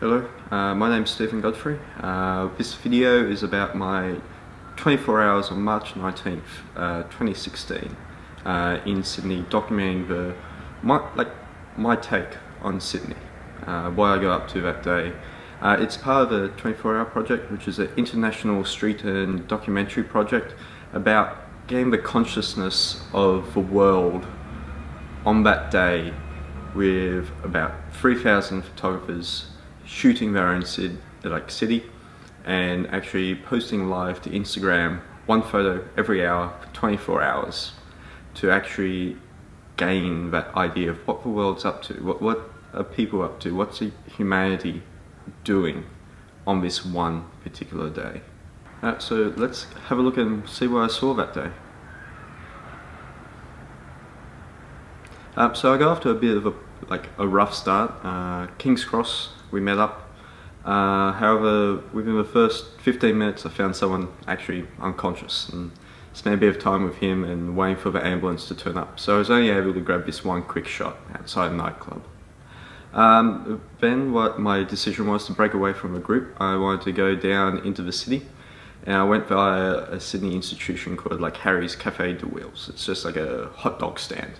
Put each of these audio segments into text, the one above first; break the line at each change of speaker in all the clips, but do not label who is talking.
Hello, my name's Stephen Godfrey. This video is about my 24 hours on March 19th, 2016 in Sydney, documenting my take on Sydney, what I got up to that day. It's part of a 24-hour project, which is an international street and documentary project about getting the consciousness of the world on that day, with about 3,000 photographers shooting their own city and actually posting live to Instagram one photo every hour for 24 hours to actually gain that idea of what the world's up to, what are people up to, what's humanity doing on this one particular day. So let's have a look and see what I saw that day. So I got off to a bit of a rough start. King's Cross, we met up. However, within the first 15 minutes I found someone actually unconscious and spent a bit of time with him and waiting for the ambulance to turn up. So I was only able to grab this one quick shot outside a nightclub. Then what my decision was to break away from the group. I wanted to go down into the city, and I went via a Sydney institution called Harry's Cafe de Wheels. It's just like a hot dog stand.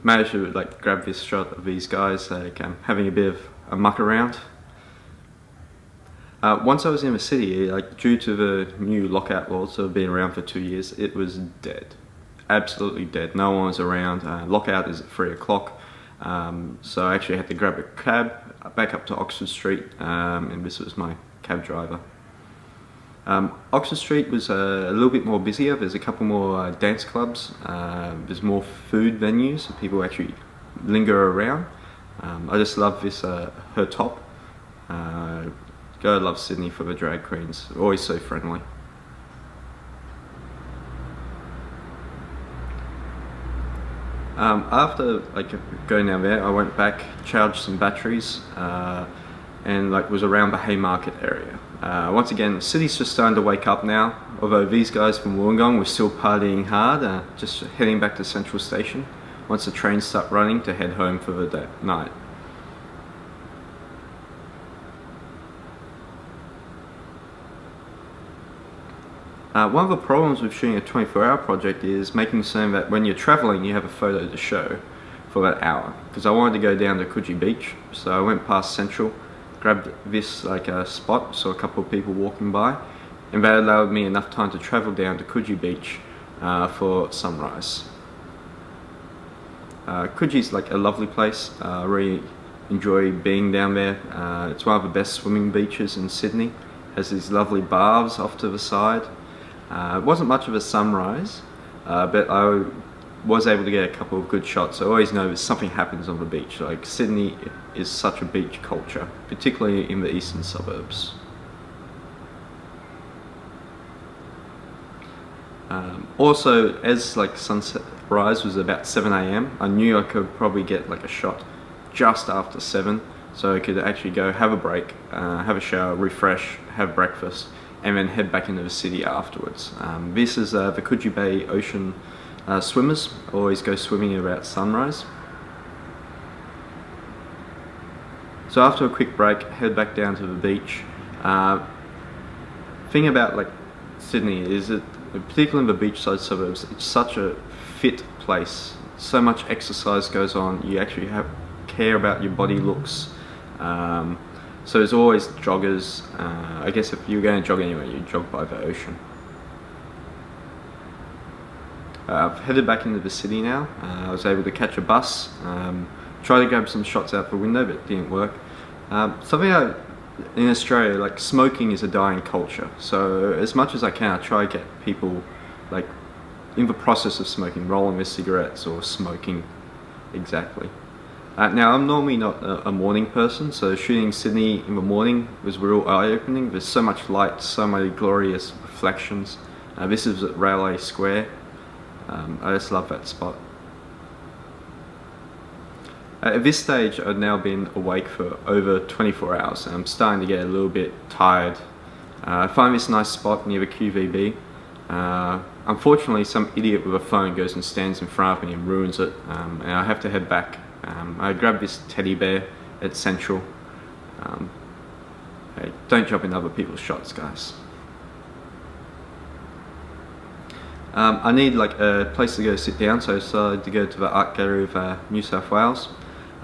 Managed to grab this shot of these guys having a bit of a muck around. Once I was in the city, due to the new lockout laws that have been around for 2 years, it was dead, absolutely dead. No one was around. Lockout is at 3 o'clock, so I actually had to grab a cab back up to Oxford Street, and this was my cab driver. Oxford Street was a little bit more busier. There's a couple more dance clubs, there's more food venues, so people actually linger around. I just love this, her top. God love Sydney for the drag queens, always so friendly. After going down there, I went back, charged some batteries, and was around the Haymarket area. Once again, the city's just starting to wake up now, although these guys from Wollongong were still partying hard, just heading back to Central Station once the trains start running to head home for the night. One of the problems with shooting a 24-hour project is making certain that when you're travelling you have a photo to show for that hour. Because I wanted to go down to Coogee Beach, so I went past Central, grabbed this spot, saw a couple of people walking by, and that allowed me enough time to travel down to Coogee Beach for sunrise. Coogee's a lovely place. I really enjoy being down there. It's one of the best swimming beaches in Sydney. Has these lovely baths off to the side. It wasn't much of a sunrise, but I was able to get a couple of good shots. I always know that something happens on the beach. Sydney is such a beach culture, particularly in the eastern suburbs. Also, as sunset rise was about 7 AM, I knew I could probably get a shot just after 7, so I could actually go have a break, have a shower, refresh, have breakfast, and then head back into the city afterwards. This is the Coogee Bay Ocean swimmers. Always go swimming at about sunrise. So after a quick break, head back down to the beach. Thing about Sydney is that, particularly in the beachside suburbs, it's such a fit place. So much exercise goes on. You actually care about your body looks. So there's always joggers. I guess if you're going to jog anywhere, you jog by the ocean. I've headed back into the city now. I was able to catch a bus, try to grab some shots out the window, but it didn't work. In Australia, smoking is a dying culture. So as much as I can, I try to get people in the process of smoking, rolling their cigarettes or smoking exactly. Now, I'm normally not a morning person, so shooting Sydney in the morning was real eye-opening. There's so much light, so many glorious reflections. This is at Railway Square. I just love that spot. At this stage, I've now been awake for over 24 hours, and I'm starting to get a little bit tired. I find this nice spot near the QVB. Unfortunately, some idiot with a phone goes and stands in front of me and ruins it, and I have to head back. I grabbed this teddy bear at Central. Hey, don't jump in other people's shots, guys. I need like a place to go sit down, so I decided to go to the Art Gallery of New South Wales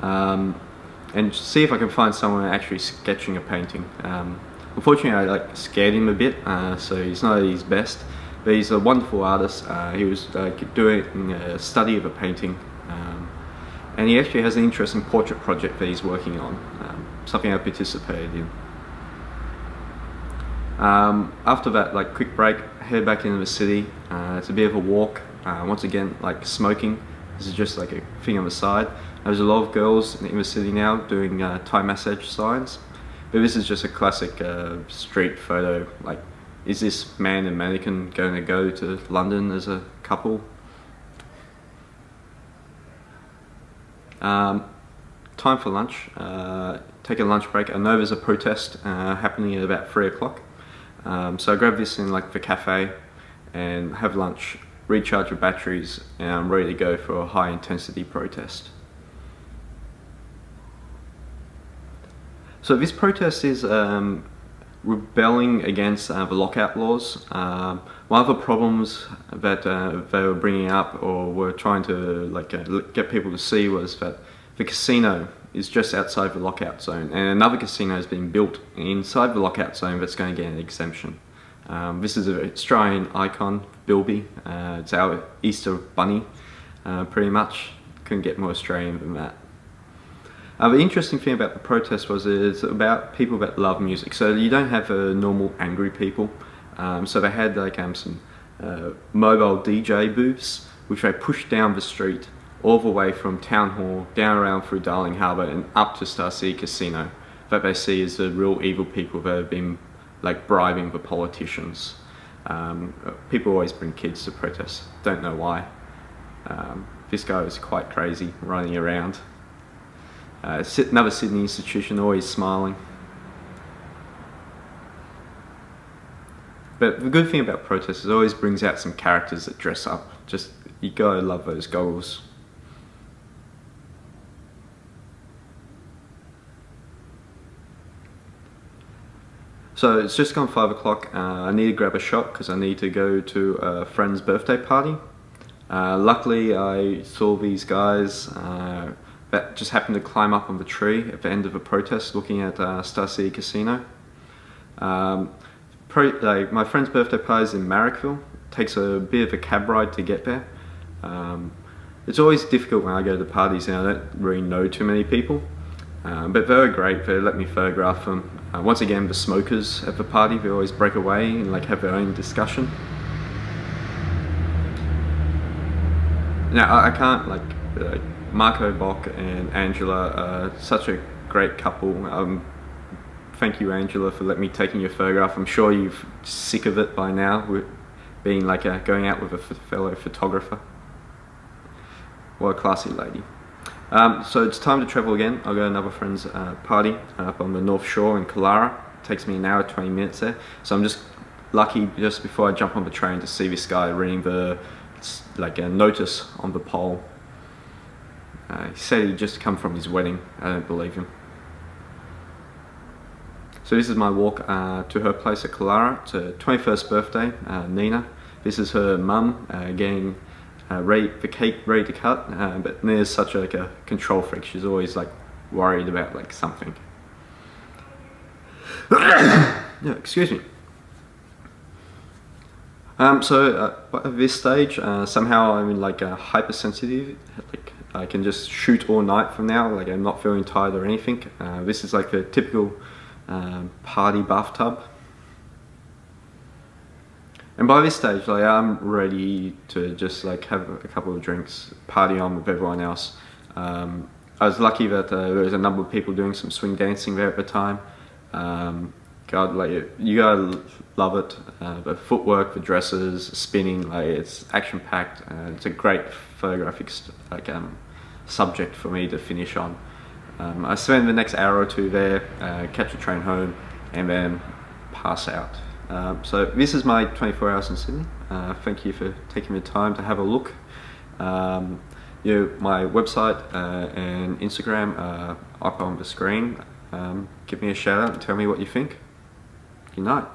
and see if I can find someone actually sketching a painting. Unfortunately, I like scared him a bit, so he's not at his best, but he's a wonderful artist. He was doing a study of a painting, and he actually has an interesting portrait project that he's working on, something I participated in. After that, like quick break, head back into the city. It's a bit of a walk. Once again, like smoking. This is just like a thing on the side. There's a lot of girls in the city now doing Thai massage signs, but this is just a classic street photo. Like, is this man and mannequin going to go to London as a couple? Time for lunch. Take a lunch break. I know there's a protest happening at about 3 o'clock. So I grab this in like the cafe and have lunch, recharge the batteries, and I'm ready to go for a high intensity protest. So this protest is rebelling against the lockout laws. One of the problems that they were bringing up or were trying to get people to see was that the casino is just outside the lockout zone, and another casino has been built inside the lockout zone that's going to get an exemption. This is an Australian icon, Bilby. It's our Easter bunny, pretty much. Couldn't get more Australian than that. The interesting thing about the protest was it's about people that love music. So you don't have normal angry people. So they had like some mobile DJ booths, which they pushed down the street all the way from Town Hall, down around through Darling Harbour and up to Star City Casino, that they see as the real evil people that have been like bribing the politicians. People always bring kids to protest, don't know why. This guy was quite crazy, running around. Another Sydney institution, always smiling. But the good thing about protests is it always brings out some characters that dress up. Just, you gotta love those goggles. So it's just gone 5 o'clock. I need to grab a shot because I need to go to a friend's birthday party. Luckily I saw these guys that just happened to climb up on the tree at the end of a protest looking at Star City Casino. My friend's birthday party is in Marrickville. It takes a bit of a cab ride to get there. It's always difficult when I go to parties and I don't really know too many people. But they were great. They let me photograph them. Once again, the smokers at the party, they always break away and like have their own discussion. Now I can't like Marco Bock and Angela are such a great couple. Thank you, Angela, for letting me take your photograph. I'm sure you're sick of it by now, with being like going out with a fellow photographer. What a classy lady. So it's time to travel again. I'll go to another friend's party up on the North Shore in Killara. It takes me an hour, 20 minutes there. So I'm just lucky just before I jump on the train to see this guy reading the a notice on the pole. He said he'd just come from his wedding. I don't believe him. So this is my walk to her place at Killara. It's her 21st birthday, Nina. This is her mum getting the cake ready to cut, but Nina's such a control freak. She's always like worried about like something. No, excuse me. So at this stage, somehow I'm like hypersensitive. Like I can just shoot all night from now. Like I'm not feeling tired or anything. This is like a typical party bathtub. And by this stage, like I'm ready to just like have a couple of drinks, party on with everyone else. I was lucky that there was a number of people doing some swing dancing there at the time. God, like you gotta love it. The footwork, the dresses, spinning, like it's action packed. It's a great photographic subject for me to finish on. I spend the next hour or two there, catch a train home, and then pass out. So this is my 24 hours in Sydney. Thank you for taking the time to have a look. My website and Instagram are up on the screen. Give me a shout out and tell me what you think. Good night.